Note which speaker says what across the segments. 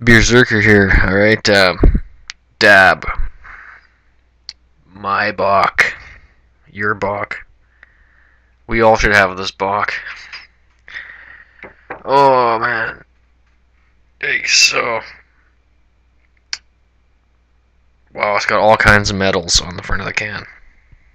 Speaker 1: Beerzerker here. Alright, Dab. Maibock. Your Bach. We all should have this Bach. Oh, man. Hey, so. Wow, it's got all kinds of metals on the front of the can.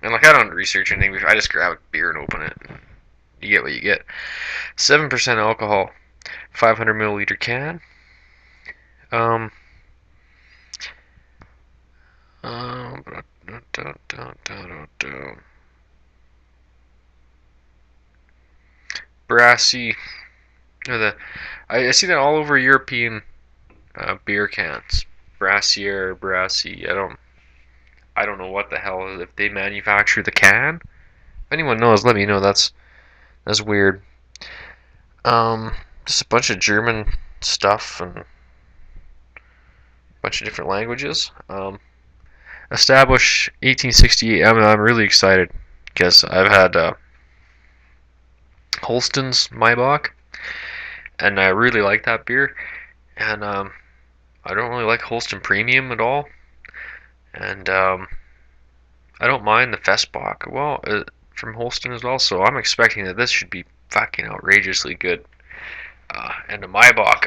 Speaker 1: And, like, I don't research anything. I just grab a beer and open it. You get what you get. 7% alcohol. 500 milliliter can. Um. Um. Brassy. I see that all over European beer cans. Brassier, Brassy. I don't know what the hell if they manufacture the can. If anyone knows, let me know. That's weird. Just a bunch of German stuff and a bunch of different languages. Established 1868. I'm really excited because I've had Holsten's Maibock, and I really like that beer. And I don't really like Holsten Premium at all. And I don't mind the Festbach, from Holsten as well. So I'm expecting that this should be fucking outrageously good. And the Maibock,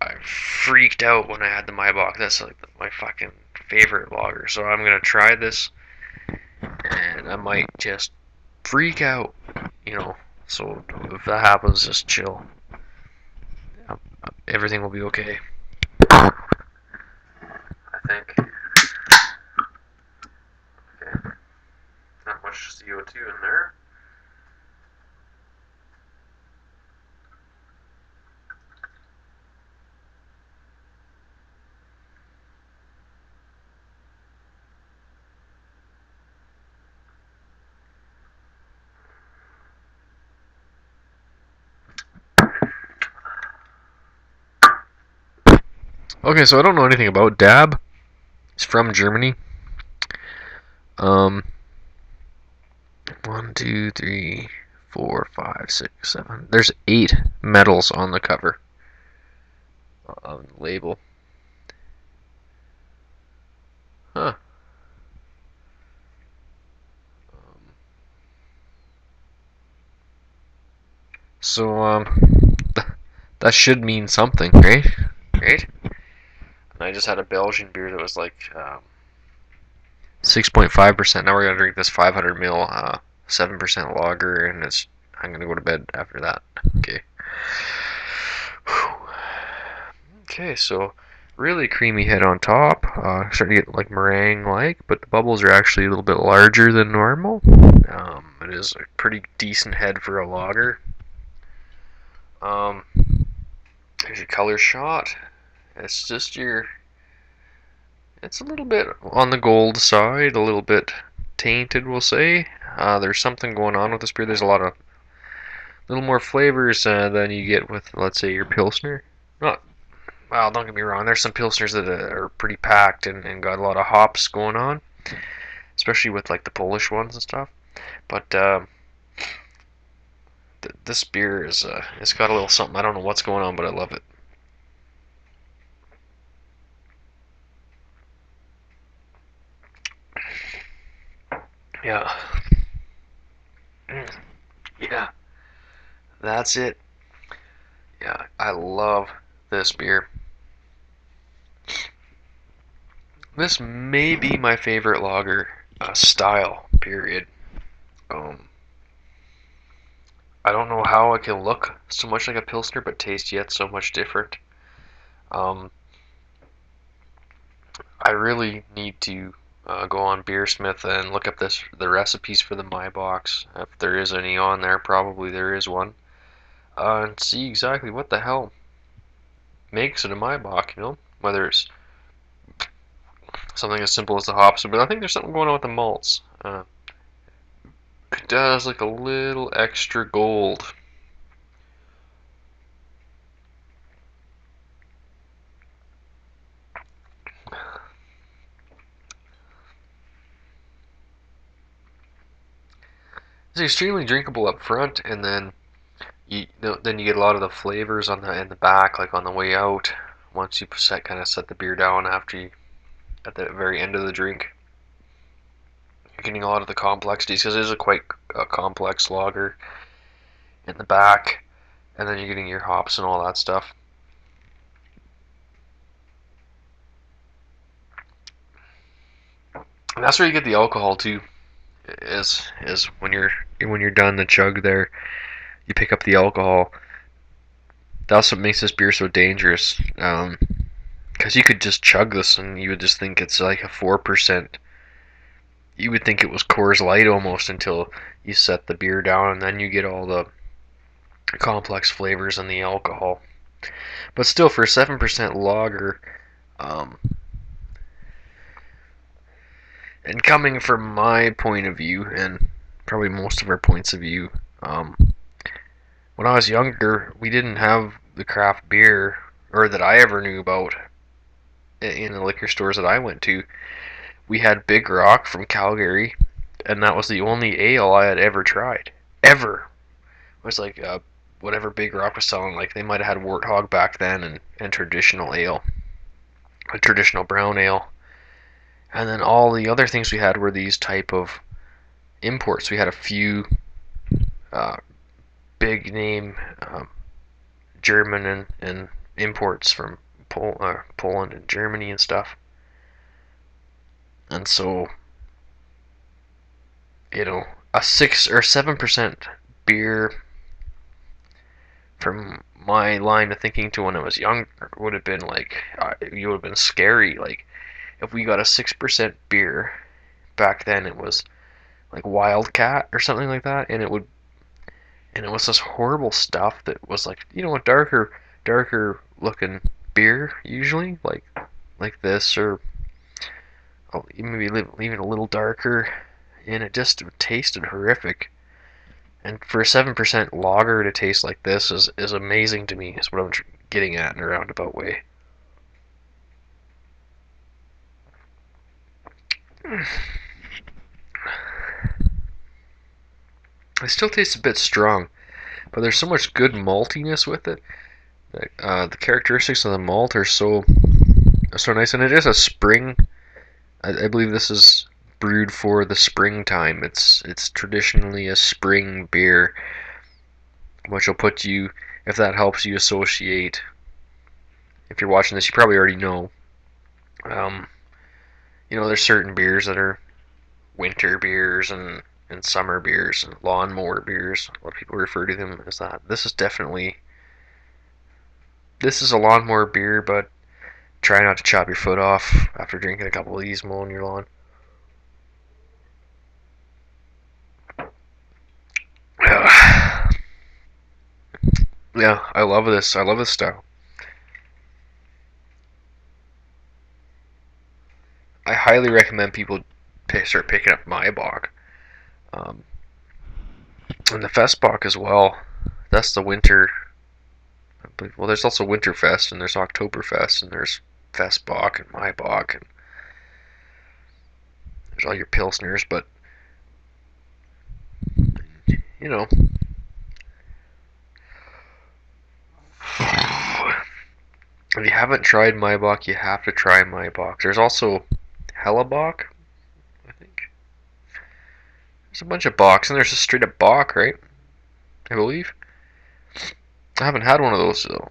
Speaker 1: I freaked out when I had the Maibock. That's like my fucking favorite lager. So I'm gonna try this, and I might just freak out, you know. So if that happens, just chill. Everything will be okay. I think. Okay. Not much CO2 in there. Okay, so I don't know anything about Dab. It's from Germany. Um, 1, 2, 3, 4, 5, 6, 7. There's 8 medals on the cover. On the label. Huh. So, that should mean something, right? Right? And I just had a Belgian beer that was like 6.5%. Now we're gonna drink this 500 ml 7% lager, and I'm gonna go to bed after that. Okay. Okay, so really creamy head on top. Starting to get like meringue-like, but the bubbles are actually a little bit larger than normal. It is a pretty decent head for a lager. There's your color shot. It's just it's a little bit on the gold side, a little bit tainted, we'll say. There's something going on with this beer. There's a little more flavors than you get with, let's say, your Pilsner. Not, well, don't get me wrong. There's some Pilsners that are pretty packed and got a lot of hops going on, especially with like the Polish ones and stuff. But this beer it's got a little something. I don't know what's going on, but I love it. Yeah. Yeah. That's it. Yeah, I love this beer. This may be my favorite lager style, period. Um, I don't know how it can look so much like a Pilsner but taste yet so much different. Um, I really need to go on Beersmith and look up the recipes for the Maibocks. If there is any on there, probably there is one. And see exactly what the hell makes it a Maibock, you know? Whether it's something as simple as the hops, but I think there's something going on with the malts. It does like a little extra gold. It's extremely drinkable up front, and then you get a lot of the flavors in the back, like on the way out, once you kind of set the beer down after you at the very end of the drink. You're getting a lot of the complexities because it is a quite complex lager in the back, and then you're getting your hops and all that stuff. And that's where you get the alcohol too. Is when you're done the chug there, you pick up the alcohol. That's what makes this beer so dangerous. Because you could just chug this and you would just think it's like a 4%. You would think it was Coors Light almost until you set the beer down, and then you get all the complex flavors and the alcohol. But still, for a 7% lager, um, and coming from my point of view, and probably most of our points of view, when I was younger, we didn't have the craft beer, or that I ever knew about, in the liquor stores that I went to. We had Big Rock from Calgary, and that was the only ale I had ever tried. Ever. It was like whatever Big Rock was selling. Like they might have had Warthog back then, and traditional ale, a traditional brown ale. And then all the other things we had were these type of imports. We had a few big name German and imports from Poland and Germany and stuff. And so, a 6 or 7% beer from my line of thinking to when I was younger would have been like, you would have been scary. Like, if we got a 6% beer back then, it was like Wildcat or something like that, and it was this horrible stuff that was like, a darker looking beer usually, like this, or maybe leave it a little darker, and it just tasted horrific. And for a 7% lager to taste like this is amazing to me, is what I'm getting at in a roundabout way. It still tastes a bit strong, but there's so much good maltiness with it. The characteristics of the malt are so nice, and it is a spring. I believe this is brewed for the springtime. It's traditionally a spring beer, which will put you, if that helps you associate. If you're watching this, you probably already know. There's certain beers that are winter beers and summer beers and lawnmower beers. A lot of people refer to them as that. This is a lawnmower beer, but try not to chop your foot off after drinking a couple of these mowing your lawn. Yeah, I love this. I love this style. I highly recommend people start picking up Maibock. Um, and the Festbock as well. That's the winter. I believe, well, there's also Winterfest, and there's Oktoberfest, and there's Festbock and Maibock, and there's all your Pilsners, but, you know. If you haven't tried Maibock, you have to try Maibock. There's also Hellebock, I think. There's a bunch of Bocks, and there's a straight up Bock, right? I believe. I haven't had one of those, though.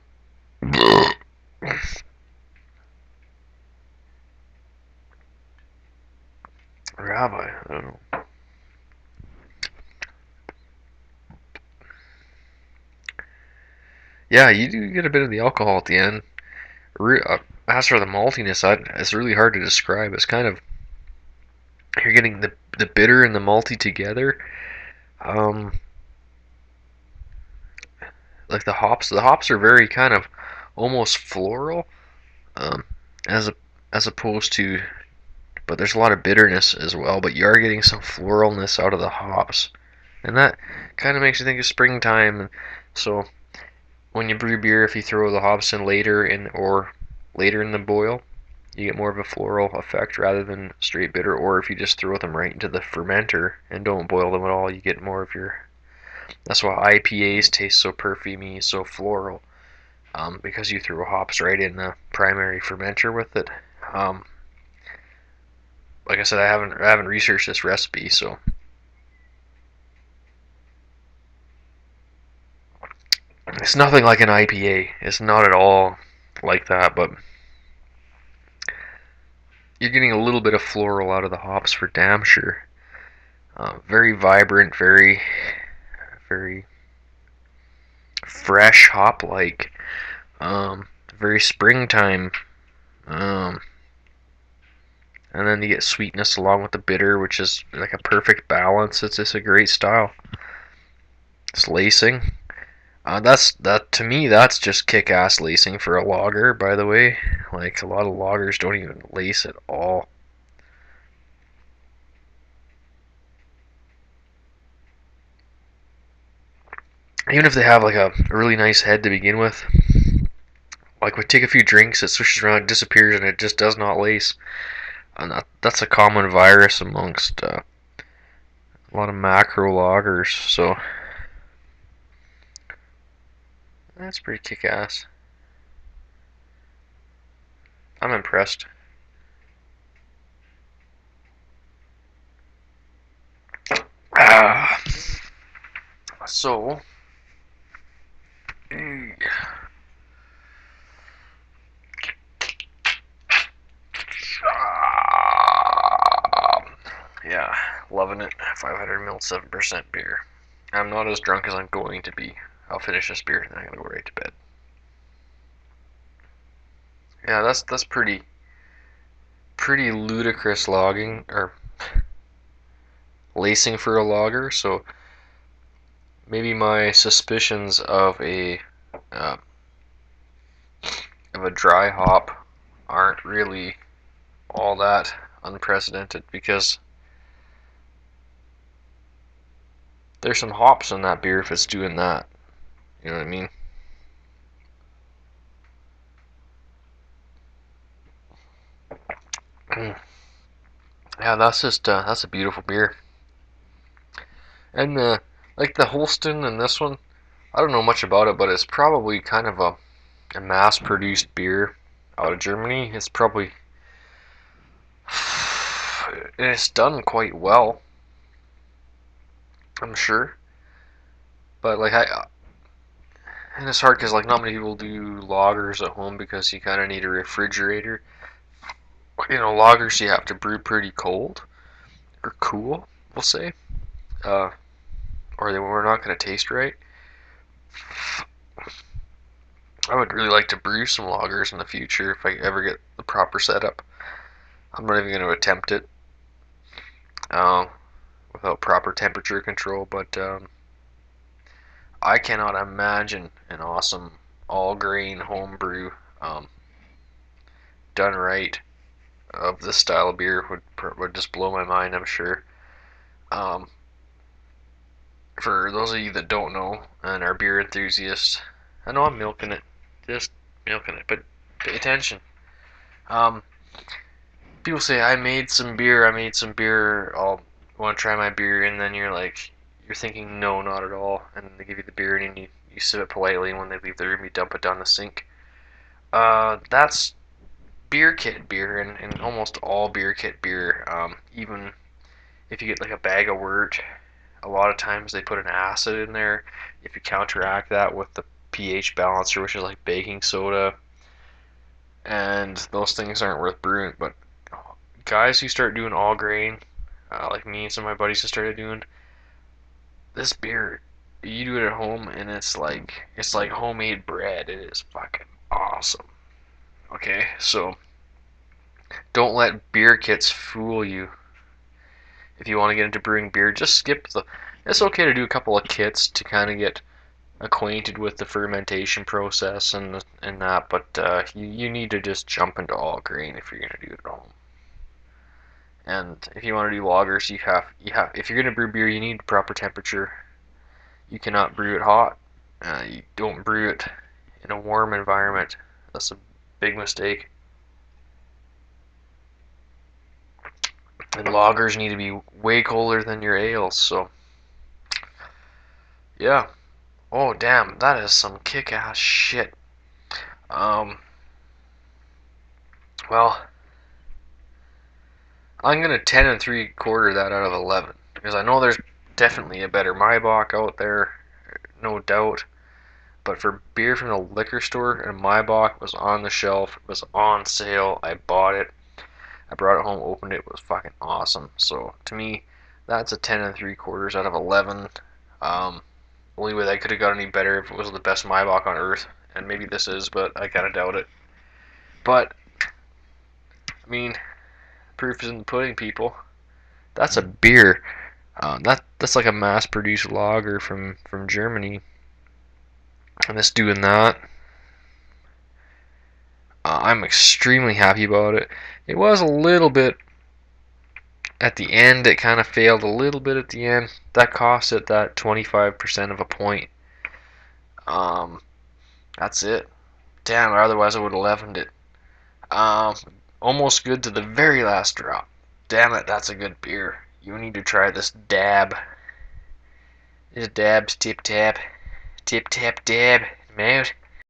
Speaker 1: Or have I? I don't know. Yeah, you do get a bit of the alcohol at the end. As for the maltiness, it's really hard to describe. It's kind of, you're getting the bitter and the malty together. Like the hops are very kind of almost floral, um, as opposed to, but there's a lot of bitterness as well. But you are getting some floralness out of the hops, and that kind of makes you think of springtime. And so when you brew beer, if you throw the hops in later in the boil, you get more of a floral effect rather than straight bitter. Or if you just throw them right into the fermenter and don't boil them at all, you get more of your. That's why IPAs taste so perfumey, so floral. because you throw hops right in the primary fermenter with it. Um, like I said, I haven't researched this recipe, so it's nothing like an IPA. It's not at all like that, but you're getting a little bit of floral out of the hops for damn sure. Very vibrant, very fresh hop like. Very springtime. Um, and then you get sweetness along with the bitter, which is like a perfect balance. It's just a great style. It's lacing. That to me. That's just kick-ass lacing for a lager. By the way, like a lot of lagers don't even lace at all. Even if they have like a really nice head to begin with, like we take a few drinks, it swishes around, it disappears, and it just does not lace. And that's a common virus amongst a lot of macro lagers. So that's pretty kick-ass. I'm impressed. Ah, so yeah, loving it. 500 ml, 7% beer. I'm not as drunk as I'm going to be. I'll finish this beer and then I'm gonna go right to bed. Yeah, that's pretty ludicrous logging or lacing for a lager. So maybe my suspicions uh, of a dry hop aren't really all that unprecedented because there's some hops in that beer if it's doing that. You know what I mean? Yeah, that's a beautiful beer. And like the Holsten and this one, I don't know much about it, but it's probably kind of a mass-produced beer out of Germany. It's probably it's done quite well, I'm sure. But like and it's hard because like not many people do lagers at home because you kind of need a refrigerator. You know, lagers you have to brew pretty cold or cool, we'll say, uh, or they were not going to taste right. I would really like to brew some lagers in the future if I ever get the proper setup. I'm not even going to attempt it uh, without proper temperature control, but I cannot imagine an awesome all grain home brew um, done right of this style of beer would just blow my mind. I'm sure. Um, for those of you that don't know and are beer enthusiasts, I know I'm milking it, just milking it, but pay attention. Um, People say I made some beer. I made some beer. I'll want to try my beer, and then you're thinking no, not at all, and they give you the beer, and you sip it politely, and when they leave the room, you dump it down the sink. That's beer kit beer, and almost all beer kit beer. Even if you get like a bag of wort, a lot of times they put an acid in there. If you counteract that with the pH balancer, which is like baking soda, and those things aren't worth brewing. But guys who start doing all grain, like me and some of my buddies have started doing, this beer, you do it at home, and it's like homemade bread. It is fucking awesome. Okay, so don't let beer kits fool you. If you want to get into brewing beer, just skip the. It's okay to do a couple of kits to kind of get acquainted with the fermentation process and that, but you need to just jump into all grain if you're gonna do it at home. And if you want to do lagers, you have if you're gonna brew beer, you need proper temperature. You cannot brew it hot. You don't brew it in a warm environment. That's a big mistake. And lagers need to be way colder than your ales. So yeah. Oh damn, that is some kick-ass shit. Um, well, I'm gonna 10 and 3/4 that out of 11 because I know there's definitely a better Maibock out there, no doubt. But for beer from the liquor store, and Maibock was on the shelf, it was on sale. I bought it. I brought it home, opened it. It was fucking awesome. So to me, that's a 10 and 3/4 out of 11. Um, Only way that could have got any better if it was the best Maibock on earth, and maybe this is, but I kind of doubt it. But I mean, proof is in the pudding, people. That's a beer. That's like a mass-produced lager from Germany, and it's doing that. I'm extremely happy about it. It was a little bit at the end. It kind of failed a little bit at the end. That cost it that 25% of a point. Um, that's it. Damn, otherwise I would have leavened it. Um, Almost good to the very last drop. Damn it, that's a good beer. You need to try this dab. This dab's tip tap, dab, mouth.